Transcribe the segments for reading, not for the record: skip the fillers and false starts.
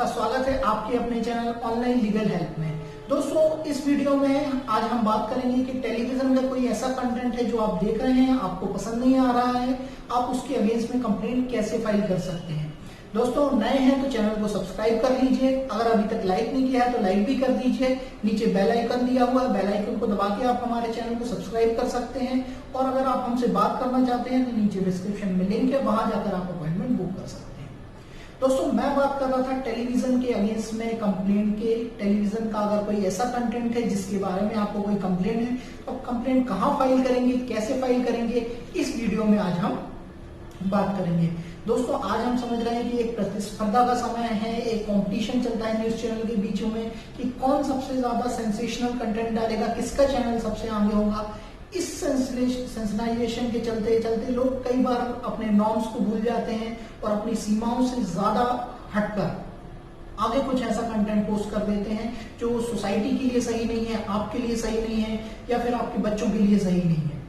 आपका स्वागत है आपके अपने चैनल ऑनलाइन लीगल हेल्प में। दोस्तों, इस वीडियो में आज हम बात करेंगे कि टेलीविजन का कोई ऐसा कंटेंट है जो आप देख रहे हैं, आपको पसंद नहीं आ रहा है, आप उसके अगेंस्ट में कंप्लेंट कैसे फाइल कर सकते हैं। दोस्तों, नए हैं तो चैनल को सब्सक्राइब कर लीजिए। अगर अभी तक लाइक नहीं किया है तो लाइक भी कर दीजिए। नीचे बेल आइकन दिया हुआ है, बेल आइकन को दबा के आप हमारे चैनल को सब्सक्राइब कर सकते हैं। और अगर आप हमसे बात करना चाहते हैं तो नीचे डिस्क्रिप्शन में लिंक है, वहां जाकर आप अपॉइंटमेंट बुक कर सकते हैं। दोस्तों, मैं बात कर रहा था टेलीविजन के अगेंस्ट में कंप्लेंट के। टेलीविजन का अगर कोई ऐसा कंटेंट है जिसके बारे में आपको कोई कंप्लेंट है तो कंप्लेंट कहां फाइल करेंगे, कैसे फाइल करेंगे, इस वीडियो में आज हम बात करेंगे। दोस्तों, आज हम समझ रहे हैं कि एक प्रतिस्पर्धा का समय है, एक कंपटीशन चलता है न्यूज चैनल के बीच में कि कौन सबसे ज्यादा सेंसेशनल कंटेंट डालेगा, किसका चैनल सबसे आगे होगा। इस सेंसनाइजेशन के चलते चलते लोग कई बार अपने नॉर्म्स को भूल जाते हैं और अपनी सीमाओं से ज्यादा हटकर आगे कुछ ऐसा कंटेंट पोस्ट कर देते हैं जो सोसाइटी के लिए सही नहीं है, आपके लिए सही नहीं है, या फिर आपके बच्चों के लिए सही नहीं है।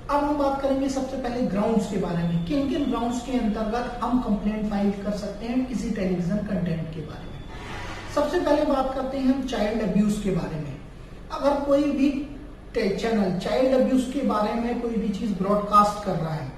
अब हम बात करेंगे सबसे पहले ग्राउंड्स के बारे में, किन किन ग्राउंड्स के अंतर्गत हम कंप्लेंट फाइल कर सकते हैं किसी टेलीविजन कंटेंट के बारे में। सबसे पहले बात करते हैं हम चाइल्ड अब्यूज के बारे में। अगर कोई भी चैनल चाइल्ड अब्यूज के बारे में कोई भी चीज ब्रॉडकास्ट कर रहा है,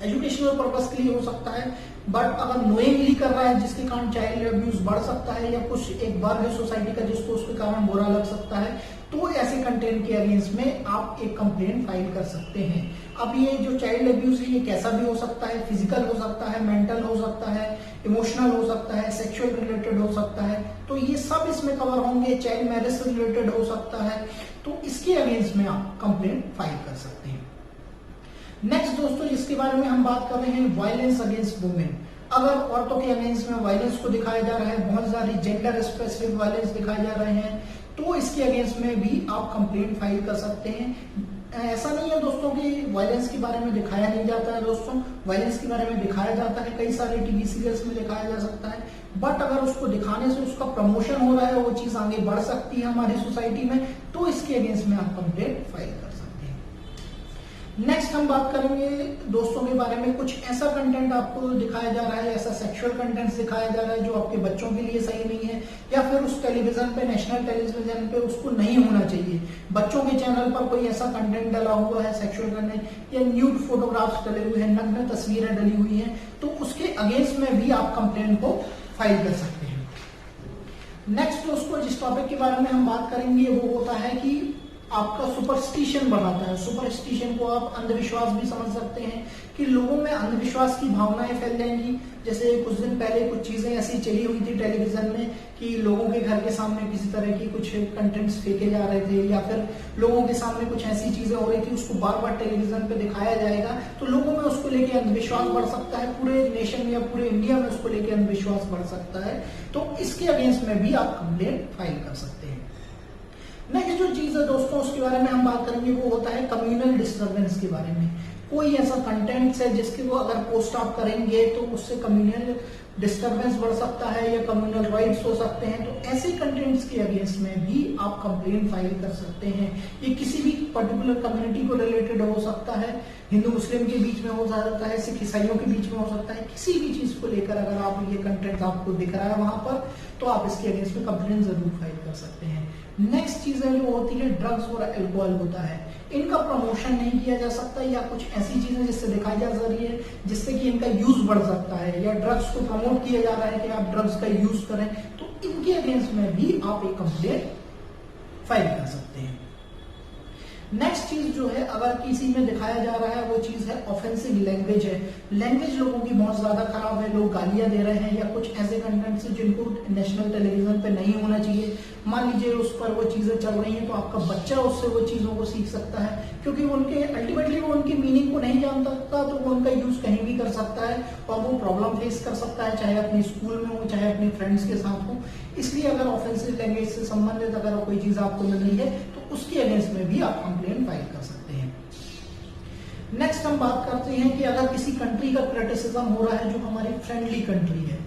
एजुकेशनल पर्पस के लिए हो सकता है, बट अगर नोइंगली कर रहा है जिसके कारण चाइल्ड अब्यूज बढ़ सकता है, या कुछ एक वर्ग है सोसाइटी का जिसको उसके कारण बुरा लग सकता है, तो ऐसे कंटेंट के अगेंस्ट में आप एक कंप्लेंट फाइल कर सकते हैं। अब ये जो चाइल्ड अब्यूज है ये कैसा भी हो सकता है, फिजिकल हो सकता है, मेंटल हो सकता है, इमोशनल हो सकता है, सेक्सुअल रिलेटेड हो सकता है, तो ये सब इसमें कवर होंगे। चाइल्ड मैरिज से रिलेटेड हो सकता है, तो इसके अगेंस्ट में आप कंप्लेंट फाइल कर सकते हैं। नेक्स्ट दोस्तों, जिसके बारे में हम बात कर रहे हैं, वायलेंस अगेंस्ट वुमेन। अगर औरतों के अगेंस्ट में वायलेंस को दिखाया जा रहा है, बहुत सारी जेंडर स्पेसिफिक वायलेंस दिखाए जा रहे हैं, तो इसके अगेंस्ट में भी आप कंप्लेंट फाइल कर सकते हैं। ऐसा नहीं है दोस्तों कि वायलेंस के बारे में दिखाया नहीं जाता है। दोस्तों, वायलेंस के बारे में दिखाया जाता है, कई सारे टीवी सीरियल्स में दिखाया जा सकता है, बट अगर उसको दिखाने से उसका प्रमोशन हो रहा है, वो चीज आगे बढ़ सकती है हमारी सोसाइटी में, तो इसके अगेंस्ट में आप कंप्लेंट फाइल कर सकते हैं। नेक्स्ट हम बात करेंगे दोस्तों के बारे में, कुछ ऐसा कंटेंट आपको दिखाया जा रहा है, ऐसा सेक्सुअल कंटेंट दिखाया जा रहा है जो आपके बच्चों के लिए सही नहीं है, या फिर उस टेलीविजन पे, नेशनल टेलीविजन पे उसको नहीं होना चाहिए। बच्चों के चैनल पर कोई ऐसा कंटेंट डला हुआ है, सेक्सुअल कंटेंट या न्यूड फोटोग्राफ्स डले हुए हैं, नग्न तस्वीरें डली हुई हैं, तो उसके अगेंस्ट में भी आप कंप्लेंट को फाइल कर सकते हैं। नेक्स्ट दोस्तों, जिस टॉपिक के बारे में हम बात करेंगे वो होता है कि आपका सुपरस्टिशन बढ़ाता है। सुपरस्टिशन को आप अंधविश्वास भी समझ सकते हैं कि लोगों में अंधविश्वास की भावनाएं फैल जाएंगी। जैसे कुछ दिन पहले कुछ चीजें ऐसी चली हुई थी टेलीविजन में कि लोगों के घर के सामने किसी तरह की कुछ कंटेंट्स फेंके जा रहे थे, या फिर लोगों के सामने कुछ ऐसी चीजें हो रही थी, उसको बार बार टेलीविजन पे दिखाया जाएगा, तो लोगों में उसको लेके अंधविश्वास बढ़ सकता है, पूरे नेशन में या पूरे इंडिया में उसको लेके अंधविश्वास बढ़ सकता है, तो इसके अगेंस्ट में भी आप कंप्लेंट फाइल कर सकते हैं। नेक्स्ट जो चीज है दोस्तों उसके बारे में हम बात करेंगे वो होता है कम्युनल डिस्टर्बेंस के बारे में। कोई ऐसा कंटेंट है जिसके वो अगर पोस्ट आप करेंगे तो उससे कम्युनल डिस्टर्बेंस बढ़ सकता है या कम्युनल राइट्स हो सकते हैं, तो ऐसे कंटेंट्स के अगेंस्ट में भी आप कंप्लेंट फाइल कर सकते हैं। ये किसी भी पर्टिकुलर कम्युनिटी को रिलेटेड हो सकता है, हिंदू मुस्लिम के बीच में हो सकता है, सिख ईसाइयों के बीच में हो सकता है, किसी भी चीज को लेकर अगर आप ये कंटेंट आपको दिख रहा है वहां पर, तो आप इसके अगेंस्ट में कंप्लेंट जरूर फाइल कर सकते हैं। नेक्स्ट चीजें जो होती है ड्रग्स और अल्कोहल होता है, इनका प्रमोशन नहीं किया जा सकता, या कुछ ऐसी चीजें जिससे दिखाई जा रही है जिससे कि इनका यूज बढ़ सकता है, या ड्रग्स को प्रमोट किया जा रहा है कि आप ड्रग्स का यूज करें, तो इनके अगेंस्ट में भी आप एक कंप्लेंट फाइल कर सकते हैं। नेक्स्ट चीज जो है, अगर किसी में दिखाया जा रहा है वो चीज है ऑफेंसिव लैंग्वेज है। लैंग्वेज लोगों की बहुत ज्यादा खराब है, लोग गालियां दे रहे हैं, या कुछ ऐसे कंटेंट्स है जिनको नेशनल टेलीविजन पे नहीं होना चाहिए। मान लीजिए उस पर वो चीजें चल रही हैं, तो आपका बच्चा उससे वो चीजों को सीख सकता है, क्योंकि उनके अल्टीमेटली वो उनकी मीनिंग को नहीं जान सकता, तो वो उनका यूज कहीं भी कर सकता है और वो प्रॉब्लम फेस कर सकता है, चाहे अपने स्कूल में हो चाहे अपने फ्रेंड्स के साथ हो। इसलिए अगर ऑफेंसिव लैंग्वेज से संबंधित अगर कोई चीज आपको मिल रही है तो उसके अगेंस्ट में भी आप कंप्लेंट फाइल कर सकते हैं। नेक्स्ट हम बात करते हैं कि अगर किसी कंट्री का क्रिटिसिज्म हो रहा है जो हमारी फ्रेंडली कंट्री है,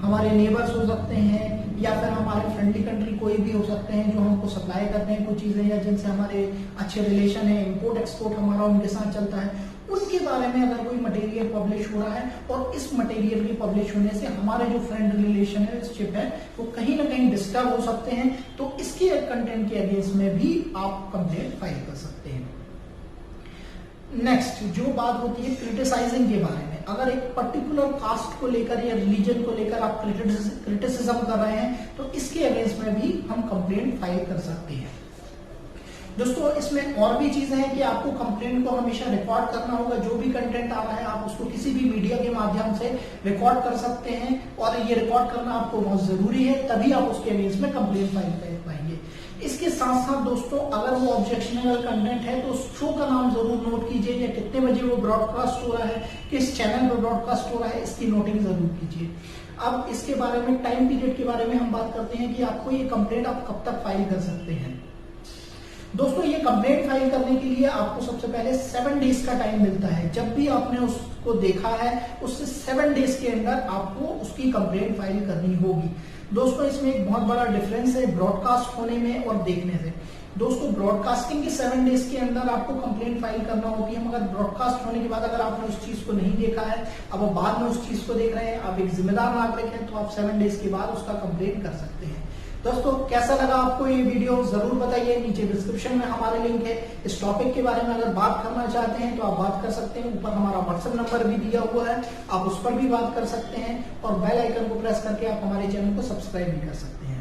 हमारे नेबर्स हो सकते हैं या फिर हमारे फ्रेंडली कंट्री कोई भी हो सकते हैं जो हमको सप्लाई करते हैं कुछ चीजें या जिनसे हमारे अच्छे रिलेशन है, इंपोर्ट एक्सपोर्ट हमारा उनके साथ चलता है, उनके बारे में अगर कोई मटेरियल पब्लिश हो रहा है और इस मटेरियल के पब्लिश होने से हमारे जो फ्रेंड रिलेशनशिप है वो कहीं ना कहीं डिस्टर्ब हो सकते हैं, तो इसके कंटेंट के अगेंस्ट में भी आप कंप्लेंट फाइल कर सकते हैं। नेक्स्ट जो बात होती है क्रिटिसाइजिंग के बारे में, अगर एक पर्टिकुलर कास्ट को लेकर या रिलीजन को लेकर आप क्रिटिसिज्म कर रहे हैं तो इसके अगेंस्ट में भी हम कंप्लेंट फाइल कर सकते हैं। दोस्तों इसमें और भी चीजें हैं कि आपको कंप्लेंट को हमेशा रिकॉर्ड करना होगा। जो भी कंटेंट आ रहा है आप उसको किसी भी मीडिया के माध्यम से रिकॉर्ड कर सकते हैं और ये रिकॉर्ड करना आपको बहुत जरूरी है, तभी आप उसके अगेंस्ट में कंप्लेंट फाइल कर पाएंगे। इसके साथ साथ दोस्तों अगर वो ऑब्जेक्शनेबल कंटेंट है तो शो का नाम जरूर नोट कीजिए, या कितने बजे वो ब्रॉडकास्ट हो रहा है, किस चैनल पर ब्रॉडकास्ट हो रहा है, इसकी नोटिंग जरूर कीजिए। अब इसके बारे में टाइम पीरियड के बारे में हम बात करते हैं कि आपको ये कंप्लेंट आप कब तक फाइल कर सकते हैं। दोस्तों ये कंप्लेंट फाइल करने के लिए आपको सबसे पहले 7 डेज का टाइम मिलता है। जब भी आपने उसको देखा है उससे 7 डेज के अंदर आपको उसकी कंप्लेंट फाइल करनी होगी। दोस्तों इसमें एक बहुत बड़ा डिफरेंस है ब्रॉडकास्ट होने में और देखने से। दोस्तों ब्रॉडकास्टिंग के 7 डेज के अंदर आपको कंप्लेंट फाइल करना होगी। हम अगर ब्रॉडकास्ट होने के बाद अगर आपने उस चीज को नहीं देखा है, अब आप बाद में उस चीज को देख रहे हैं, आप एक जिम्मेदार नागरिक हैं, तो आप 7 डेज के बाद उसका कंप्लेंट कर सकते हैं। दोस्तों कैसा लगा आपको ये वीडियो जरूर बताइए, नीचे डिस्क्रिप्शन में हमारे लिंक है। इस टॉपिक के बारे में अगर बात करना चाहते हैं तो आप बात कर सकते हैं, ऊपर हमारा व्हाट्सएप नंबर भी दिया हुआ है, आप उस पर भी बात कर सकते हैं और बेल आइकन को प्रेस करके आप हमारे चैनल को सब्सक्राइब भी कर सकते हैं।